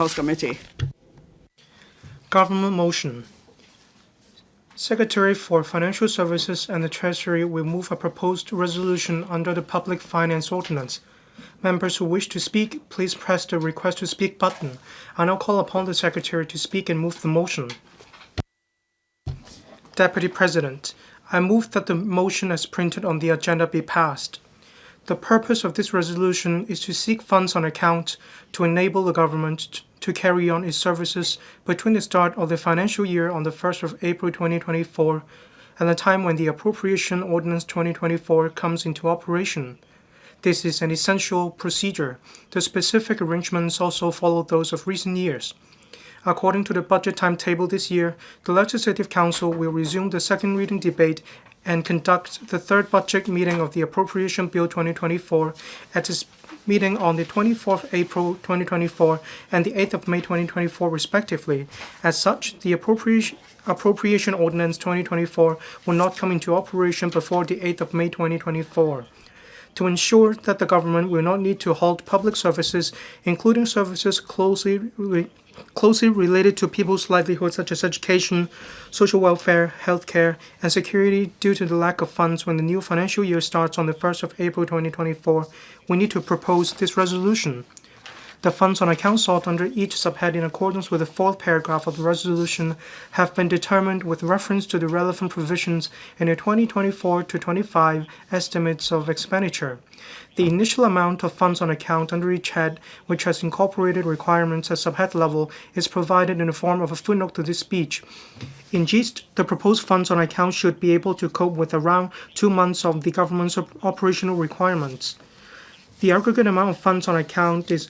House Committee. Government motion. Secretary for Financial Services and the Treasury will move a proposed resolution under the Public Finance Ordinance. Members who wish to speak, please press the Request to Speak button. I now call upon the Secretary to speak and move the motion. Deputy President, I move that the motion as printed on the agenda be passed. The purpose of this resolution is to seek funds on account to enable the government to carry on its services between the start of the financial year on the 1st of April 2024 and the time when the Appropriation Ordinance 2024 comes into operation. This is an essential procedure. The specific arrangements also follow those of recent years. According to the budget timetable this year, the Legislative Council will resume the second reading debate and conduct the third budget meeting of the Appropriation Bill 2024 at its meeting on the 24th April 2024 and the 8th of May 2024 respectively. As such, the Appropriation Ordinance 2024 will not come into operation before the 8th of May 2024. To ensure that the government will not need to halt public services, including services closely related to people's livelihoods such as education, social welfare, healthcare, and security due to the lack of funds when the new financial year starts on the 1st of April 2024, we need to propose this resolution. The funds on account sought under each subhead in accordance with the fourth paragraph of the resolution have been determined with reference to the relevant provisions in the 2024-25 estimates of expenditure. The initial amount of funds on account under each head, which has incorporated requirements at subhead level, is provided in the form of a footnote to this speech. In gist, the proposed funds on account should be able to cope with around 2 months of the government's operational requirements. The aggregate amount of funds on account is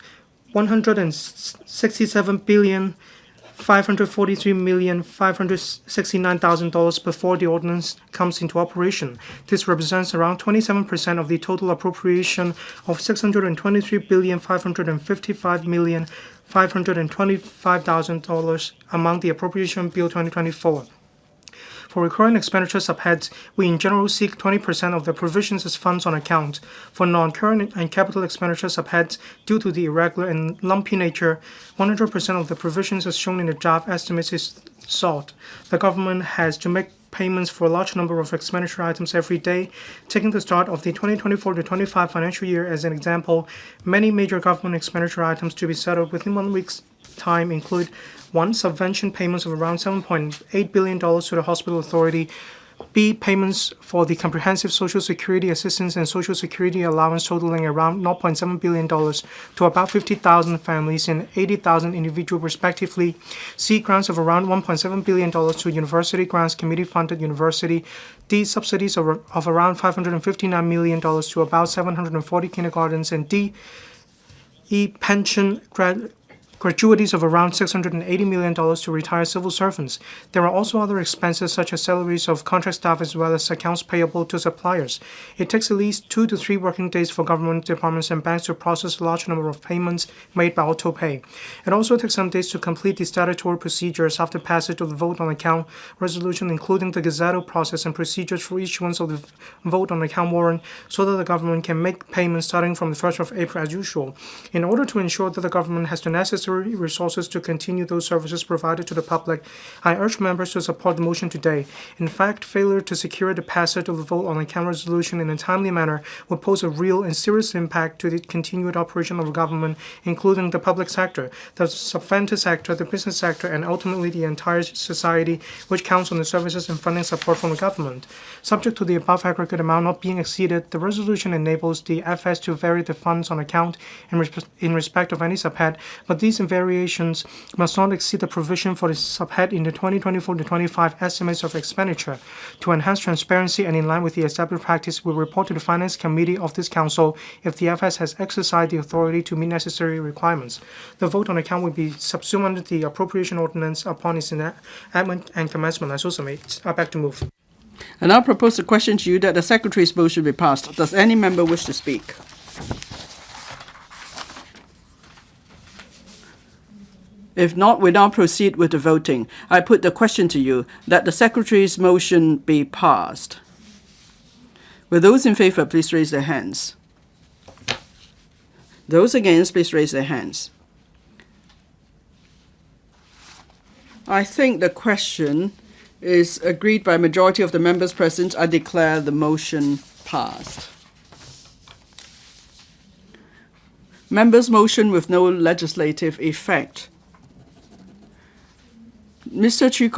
$167,543,569,000 before the ordinance comes into operation. This represents around 27% of the total appropriation of $623,555,525,000 among the Appropriation Bill 2024. For recurring expenditure subheads, we in general seek 20% of the provisions as funds on account. For non-current and capital expenditure subheads, due to the irregular and lumpy nature, 100% of the provisions as shown in the draft estimates is sought. The government has to make payments for a large number of expenditure items every day. Taking the start of the 2024-25 financial year as an example, many major government expenditure items to be settled within 1 week's time include: 1. Subvention payments of around $7.8 billion to the Hospital Authority. B. Payments for the Comprehensive Social Security Assistance and Social Security Allowance totaling around $0.7 billion to about 50,000 families and 80,000 individuals respectively. C. Grants of around $1.7 billion to University Grants Committee-funded university. D. Subsidies of around $559 million to about 740 kindergartens. And D. Pension gratuities of around $680 million to retired civil servants. There are also other expenses such as salaries of contract staff as well as accounts payable to suppliers. It takes at least 2 to 3 working days for government departments and banks to process a large number of payments made by auto-pay. It also takes some days to complete the statutory procedures after passage of the vote on account resolution, including the gazettal process and procedures for issuance of the vote on account warrant, so that the government can make payments starting from the 1st of April as usual. In order to ensure that the government has the necessary resources to continue those services provided to the public, I urge members to support the motion today. In fact, failure to secure the passage of the vote on account resolution in a timely manner would pose a real and serious impact to the continued operation of the government, including the public sector, the subvented sector, the business sector, and ultimately the entire society, which counts on the services and funding support from the government. Subject to the above aggregate amount not being exceeded, the resolution enables the FS to vary the funds on account in respect of any subhead, but these variations must not exceed the provision for the subhead in the 2024-25 estimates of expenditure. To enhance transparency and in line with the established practice, we report to the Finance Committee of this Council if the FS has exercised the authority to meet necessary requirements. The vote on account will be subsumed under the Appropriation Ordinance upon its enactment and commencement. I so submit. I beg to move. And I'll propose a question to you that the Secretary's motion be passed. Does any member wish to speak? If not, we now proceed with the voting. I put the question to you that the Secretary's motion be passed. Will those in favor please raise their hands? Those against, please raise their hands. I think the question is agreed by a majority of the members present. I declare the motion passed. Members' motion with no legislative effect. Mr. Chiu